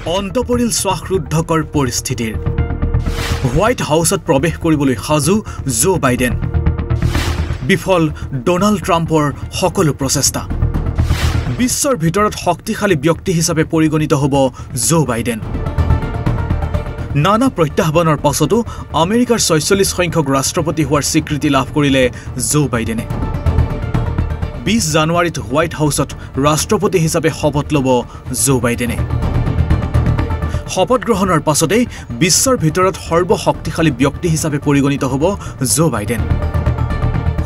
অন্তপৰিল শ্বাসৰুদ্ধকৰ পৰিস্থিতিৰ হোৱাইট হাউচত প্ৰৱেশ কৰিবলৈ সাজু জো বাইডেন বিফল ডোনাল্ড ট্ৰাম্পৰ সকলো প্ৰচেষ্টা বিশ্বৰ ভিতৰত শক্তিশালী ব্যক্তি হিচাপে পৰিগণিত হ'ব জো বাইডেন নানা প্ৰত্যাহ্বানৰ পাছতো আমেৰিকাৰ ৪৬ সংখ্যক ৰাষ্ট্ৰপতি হোৱাৰ স্বীকৃতি লাভ কৰিলে জো বাইডেনে ২০ জানুৱাৰীত হোৱাইট হাউচত ৰাষ্ট্ৰপতি হিচাপে শপত ল'ব জো বাইডেনে শপত গ্ৰহণৰ পাছতেই বিশ্বৰ ভিতৰত সৰ্বশক্তিশালী ব্যক্তি হিচাপে পৰিগণিত হ'ব জো বাইডেন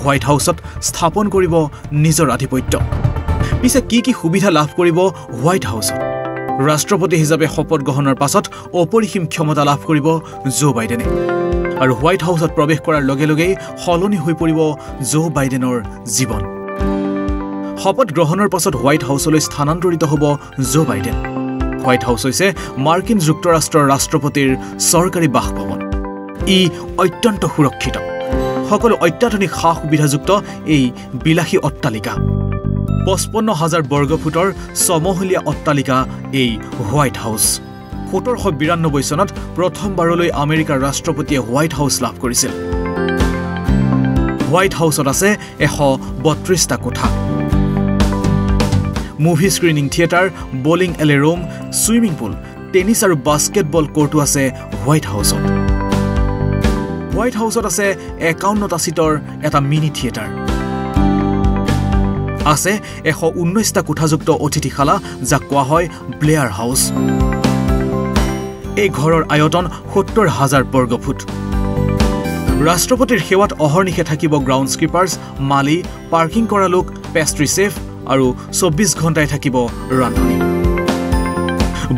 হোৱাইট হাউচত স্থাপন কৰিব নিজৰ আধিপত্য পিছে কি সুবিধা লাভ কৰিব হোৱাইট হাউচত ৰাষ্ট্ৰপতি হিচাপে শপত গ্ৰহণৰ পাছত অপৰিসীম ক্ষমতা লাভ কৰিব জো বাইডেনে আৰু হোৱাইট হাউচত প্ৰৱেশ কৰাৰ লগে লগেই সলনি হৈ পৰিব জো বাইডেনৰ জীৱন শপত গ্ৰহণৰ পাছত হোৱাইট হাউচলৈ স্থানান্তৰিত হ'ব জো বাইডেন হোৱাইট হাউচ হৈছে মাৰ্কিন যুক্তৰাষ্ট্ৰৰ ৰাষ্ট্ৰপতিৰ চৰকাৰী বাসভৱন ই অত্যন্ত সুৰক্ষিত সকলো অত্যাধুনিক সা সুবিধাযুক্ত এই বিলাসী অট্টালিকা ৫৫,০০০ বৰ্গফুটৰ ছমহলীয়া অট্টালিকা এই হোৱাইট হাউচ ১৭৯২ চনত প্ৰথমবাৰলৈ আমেৰিকাৰ ৰাষ্ট্ৰপতিয়ে হোৱাইট হাউচ লাভ কৰিছিল হোৱাইট হাউচত আছে ১৩২টা কোঠা মুভি স্ক্ৰিনিং থিয়েটাৰ বলিং এলে ৰুম ছুইমিং পুল টেনিছ আৰু বাস্কেটবল কোৰ্টো আছে হোৱাইট হাউচত আছে ৫১টা চিটৰ এটা মিনি থিয়েটাৰ আছে ১১৯টা কোঠাযুক্ত অতিথিশালা যাক কোৱা হয় ব্লেয়াৰ হাউচ এই ঘৰৰ আয়তন ৭০,০০০ বৰ্গফুট ৰাষ্ট্ৰপতিৰ সেৱাত অহৰ্নিশে থাকিব গ্ৰাউণ্ড স্কিপাৰ্ছ মালি পাৰ্কিং কৰা লোক পেষ্ট্ৰি চেফ আৰু ২৪ ঘণ্টাই থাকিব ৰান্ধনি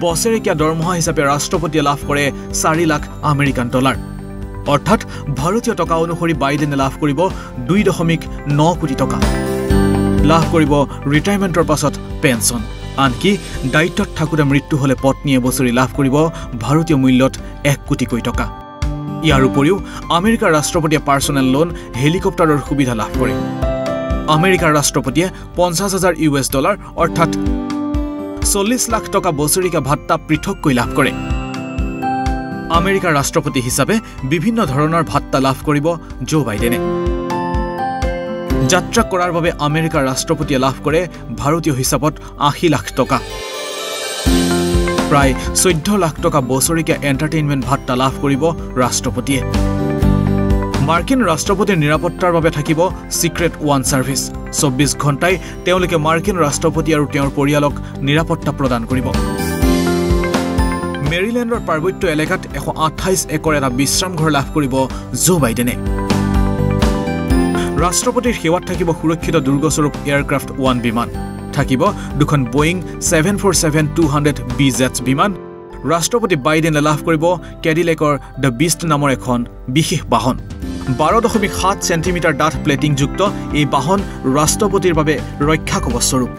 বছৰেকীয়া দৰমহা হিচাপে ৰাষ্ট্ৰপতিয়ে লাভ কৰে ৪ লাখ আমেৰিকান ডলাৰ অৰ্থাৎ ভাৰতীয় টকা অনুসৰি বাইডেনে লাভ কৰিব ২.৯ কোটি টকা লাভ কৰিব ৰিটায়াৰমেণ্টৰ পাছত পেঞ্চন আনকি দায়িত্বত থাকোঁতে মৃত্যু হ'লে পত্নীয়ে বছৰি লাভ কৰিব ভাৰতীয় মূল্যত ১ কোটিকৈ টকা ইয়াৰ উপৰিও আমেৰিকাৰ ৰাষ্ট্ৰপতিয়ে পাৰ্চনেল লোন হেলিকপ্টাৰৰ সুবিধা লাভ কৰে আমেৰিকাৰ ৰাষ্ট্ৰপতিয়ে $৫০,০০০ অৰ্থাৎ ৪০ লাখ টকা বছৰিকা ভাত্তা পৃথককৈ লাভ কৰে আমেৰিকাৰ ৰাষ্ট্ৰপতি হিচাপে বিভিন্ন ধৰণৰ ভাত্তা লাভ কৰিব জো বাইডেনে যাত্ৰা কৰাৰ বাবে আমেৰিকাৰ ৰাষ্ট্ৰপতিয়ে লাভ কৰে ভাৰতীয় হিচাপত ৮০ লাখ টকা প্ৰায় ১৪ লাখ টকা বছৰিকা এণ্টাৰটেইনমেণ্ট ভাত্তা লাভ কৰিব ৰাষ্ট্ৰপতিয়ে মাৰ্কিন ৰাষ্ট্ৰপতিৰ নিৰাপত্তাৰ বাবে থাকিব সিক্ৰেট ওৱান ছাৰ্ভিচ ২৪ ঘণ্টাই তেওঁলোকে মাৰ্কিন ৰাষ্ট্ৰপতি আৰু তেওঁৰ পৰিয়ালক নিৰাপত্তা প্ৰদান কৰিব মেৰিলেণ্ডৰ পাৰ্বত্য এলেকাত ১২৮ একৰ এটা বিশ্ৰামঘৰ লাভ কৰিব জো বাইডেনে ৰাষ্ট্ৰপতিৰ সেৱাত থাকিব সুৰক্ষিত দুৰ্গস্বৰূপ এয়াৰক্ৰাফ্ট 1 বিমান থাকিব দুখন বোয়িং 747-200 বিজেটছ বিমান ৰাষ্ট্ৰপতি বাইডেনে লাভ কৰিব কেডিলেকৰ দ্য বিষ্ট নামৰ এখন বিশেষ বাহন ১২.৭ চেণ্টিমিটাৰ ডাঠ প্লেটিংযুক্ত এই বাহন ৰাষ্ট্ৰপতিৰ বাবে ৰক্ষা কৱচস্বৰূপ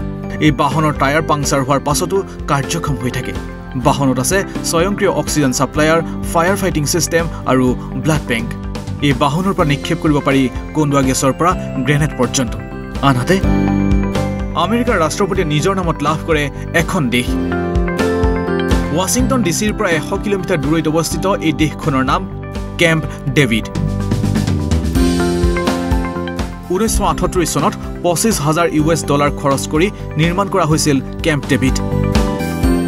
এই বাহনৰ টায়াৰ পাংচাৰ হোৱাৰ পাছতো কাৰ্যক্ষম হৈ থাকে বাহনত আছে স্বয়ংক্ৰিয় oxygen supplier fire fighting system আৰু ব্লাড বেংক এই বাহনৰ পৰা নিক্ষেপ কৰিব পাৰি কন্দুৱা গেছৰ পৰা গ্ৰেনেড পৰ্যন্ত আনহাতে আমেৰিকাৰ ৰাষ্ট্ৰপতিয়ে নিজৰ নামত লাভ কৰে এখন দেশ ৱাশ্বিংটন ডিচিৰ পৰা ১০০ কিলোমিটাৰ দূৰৈত অৱস্থিত এই দেশখনৰ নাম কেম্প ডেভিড ১৯৭৮ চনত $২৫,০০০ খৰচ কৰি নিৰ্মাণ কৰা হৈছিল কেম্প ডেভিড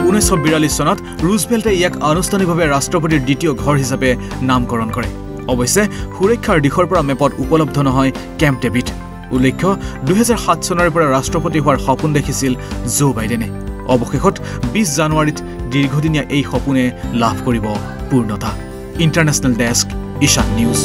১৯৪২ চনত ৰুজভেল্টে ইয়াক আনুষ্ঠানিকভাৱে ৰাষ্ট্ৰপতিৰ দ্বিতীয় ঘৰ হিচাপে নামকৰণ কৰে অৱশ্যে সুৰক্ষাৰ দিশৰ পৰা মেপত উপলব্ধ নহয় কেম্প ডেভিড উল্লেখ্য ২০০৭ চনৰ পৰা ৰাষ্ট্ৰপতি হোৱাৰ সপোন দেখিছিল জো বাইডেনে অৱশেষত ২০ জানুৱাৰীত দীৰ্ঘদিনীয়া এই সপোনে লাভ কৰিব পূৰ্ণতা ইণ্টাৰনেশ্যনেল ডেস্ক ঈশান নিউজ